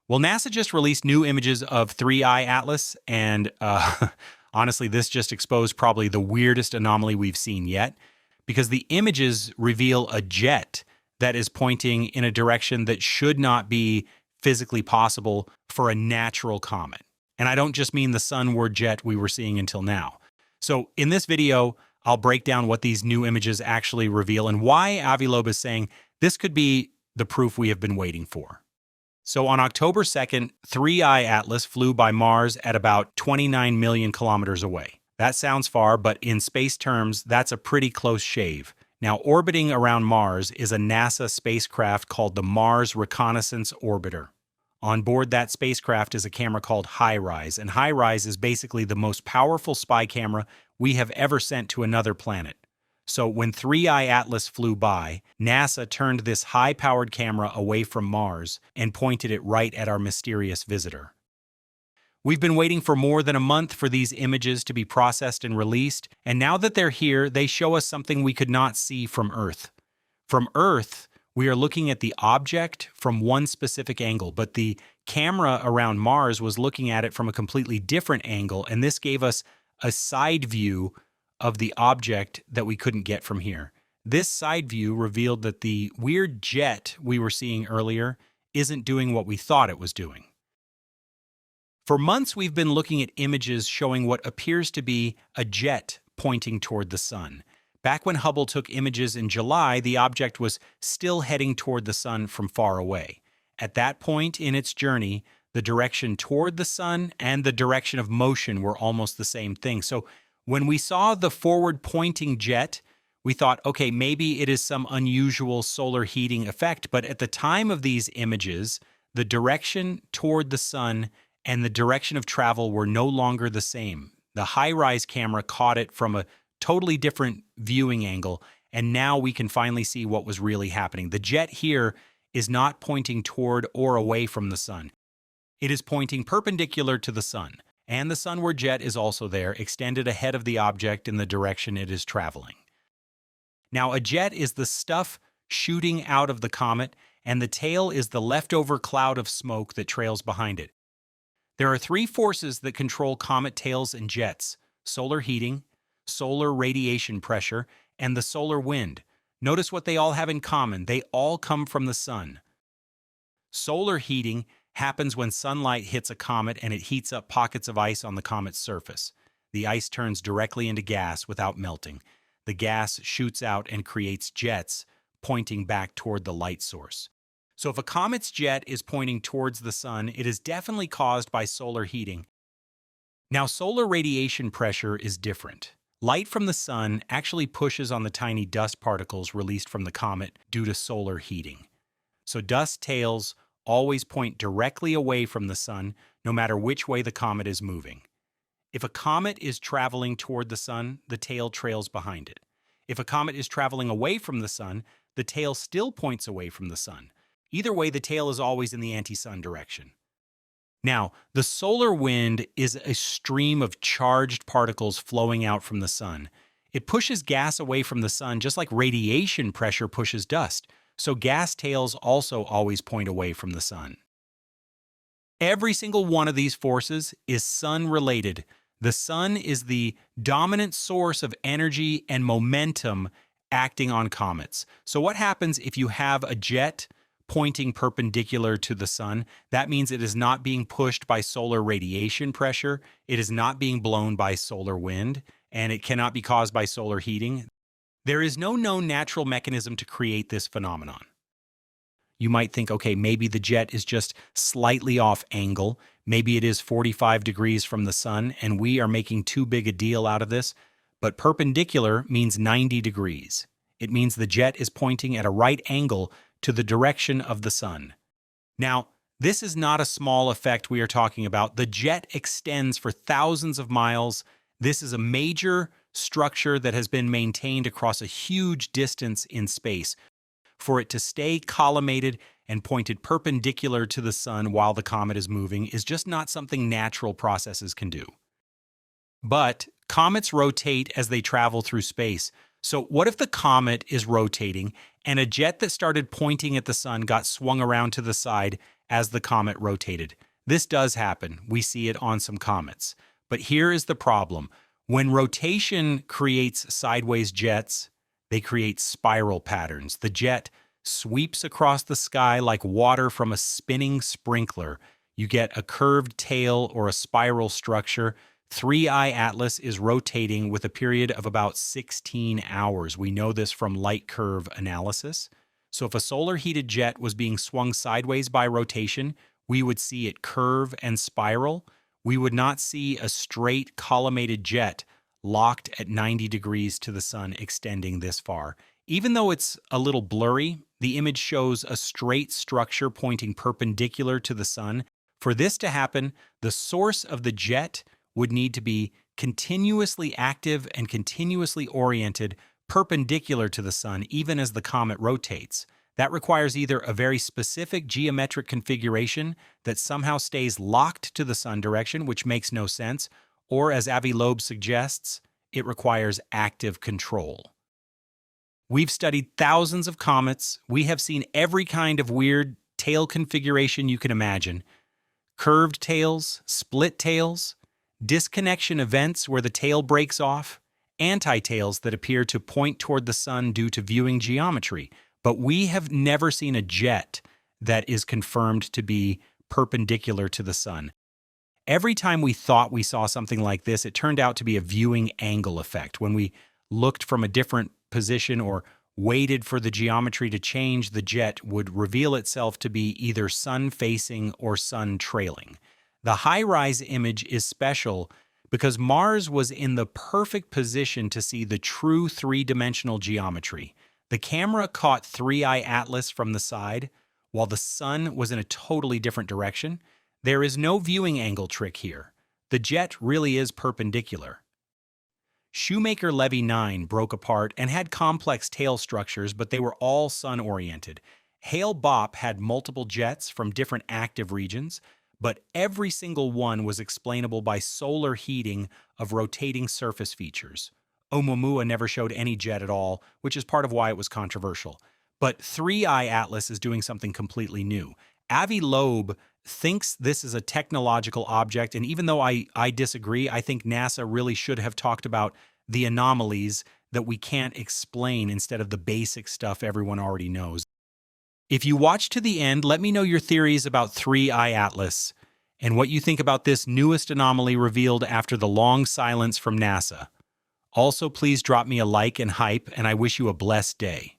Well, NASA just released new images of 3I Atlas, and honestly, this just exposed probably the weirdest anomaly we've seen yet, because the images reveal a jet that is pointing in a direction that should not be physically possible for a natural comet. And I don't just mean the sunward jet we were seeing until now. So in this video, I'll break down what these new images actually reveal and why Avi Loeb is saying this could be the proof we have been waiting for. So on October 2nd, 3I Atlas flew by Mars at about 29 million kilometers away. That sounds far, but in space terms, that's a pretty close shave. Now, orbiting around Mars is a NASA spacecraft called the Mars Reconnaissance Orbiter. On board that spacecraft is a camera called HiRISE, and HiRISE is basically the most powerful spy camera we have ever sent to another planet. So when 3I Atlas flew by, NASA turned this high-powered camera away from Mars and pointed it right at our mysterious visitor. We've been waiting for more than a month for these images to be processed and released, and now that they're here, they show us something we could not see from Earth. From Earth, we are looking at the object from one specific angle, but the camera around Mars was looking at it from a completely different angle, and this gave us a side view of the object that we couldn't get from here. This side view revealed that the weird jet we were seeing earlier isn't doing what we thought it was doing. For months, we've been looking at images showing what appears to be a jet pointing toward the sun. Back when Hubble took images in July, the object was still heading toward the sun from far away. At that point in its journey, the direction toward the sun and the direction of motion were almost the same thing. So when we saw the forward-pointing jet, we thought, okay, maybe it is some unusual solar heating effect, but at the time of these images, the direction toward the sun and the direction of travel were no longer the same. The HiRISE camera caught it from a totally different viewing angle, and now we can finally see what was really happening. The jet here is not pointing toward or away from the sun. It is pointing perpendicular to the sun, and the sunward jet is also there, extended ahead of the object in the direction it is traveling. Now, a jet is the stuff shooting out of the comet, and the tail is the leftover cloud of smoke that trails behind it. There are three forces that control comet tails and jets: solar heating, solar radiation pressure, and the solar wind. Notice what they all have in common. They all come from the sun. Solar heating happens when sunlight hits a comet and it heats up pockets of ice on the comet's surface. The ice turns directly into gas without melting. The gas shoots out and creates jets pointing back toward the light source. So if a comet's jet is pointing towards the sun, it is definitely caused by solar heating. Now, solar radiation pressure is different. Light from the sun actually pushes on the tiny dust particles released from the comet due to solar heating. So dust tails always point directly away from the sun, no matter which way the comet is moving. If a comet is traveling toward the sun, the tail trails behind it. If a comet is traveling away from the sun, the tail still points away from the sun. Either way, the tail is always in the anti-sun direction. Now, the solar wind is a stream of charged particles flowing out from the sun. It pushes gas away from the sun just like radiation pressure pushes dust, so gas tails also always point away from the sun. Every single one of these forces is sun-related. The sun is the dominant source of energy and momentum acting on comets. So what happens if you have a jet pointing perpendicular to the sun? That means it is not being pushed by solar radiation pressure, it is not being blown by solar wind, and it cannot be caused by solar heating. There is no known natural mechanism to create this phenomenon. You might think, okay, maybe the jet is just slightly off angle, maybe it is 45 degrees from the sun, and we are making too big a deal out of this, but perpendicular means 90 degrees. It means the jet is pointing at a right angle to the direction of the sun. Now, this is not a small effect we are talking about. The jet extends for thousands of miles. This is a major structure that has been maintained across a huge distance in space. For it to stay collimated and pointed perpendicular to the sun while the comet is moving is just not something natural processes can do. But comets rotate as they travel through space. So what if the comet is rotating and a jet that started pointing at the sun got swung around to the side as the comet rotated. This does happen. We see it on some comets. But here is the problem. When rotation creates sideways jets, they create spiral patterns. The jet sweeps across the sky like water from a spinning sprinkler. You get a curved tail or a spiral structure. 3I Atlas is rotating with a period of about 16 hours. We know this from light curve analysis. So if a solar heated jet was being swung sideways by rotation, we would see it curve and spiral. We would not see a straight collimated jet locked at 90 degrees to the sun extending this far. Even though it's a little blurry, the image shows a straight structure pointing perpendicular to the sun. For this to happen, the source of the jet would need to be continuously active and continuously oriented perpendicular to the sun, even as the comet rotates. That requires either a very specific geometric configuration that somehow stays locked to the sun direction, which makes no sense, or as Avi Loeb suggests, it requires active control. We've studied thousands of comets. We have seen every kind of weird tail configuration you can imagine. Curved tails, split tails, disconnection events where the tail breaks off, anti-tails that appear to point toward the sun due to viewing geometry. But we have never seen a jet that is confirmed to be perpendicular to the sun. Every time we thought we saw something like this, it turned out to be a viewing angle effect. When we looked from a different position or waited for the geometry to change, the jet would reveal itself to be either sun-facing or sun-trailing. The HiRISE image is special because Mars was in the perfect position to see the true three-dimensional geometry. The camera caught 3I Atlas from the side, while the sun was in a totally different direction. There is no viewing angle trick here. The jet really is perpendicular. Shoemaker-Levy 9 broke apart and had complex tail structures, but they were all sun-oriented. Hale-Bopp had multiple jets from different active regions, but every single one was explainable by solar heating of rotating surface features. Oumuamua never showed any jet at all, which is part of why it was controversial. But 3I Atlas is doing something completely new. Avi Loeb thinks this is a technological object, and even though I disagree, I think NASA really should have talked about the anomalies that we can't explain instead of the basic stuff everyone already knows. If you watch to the end, let me know your theories about 3I Atlas and what you think about this newest anomaly revealed after the long silence from NASA. Also, please drop me a like and hype, and I wish you a blessed day.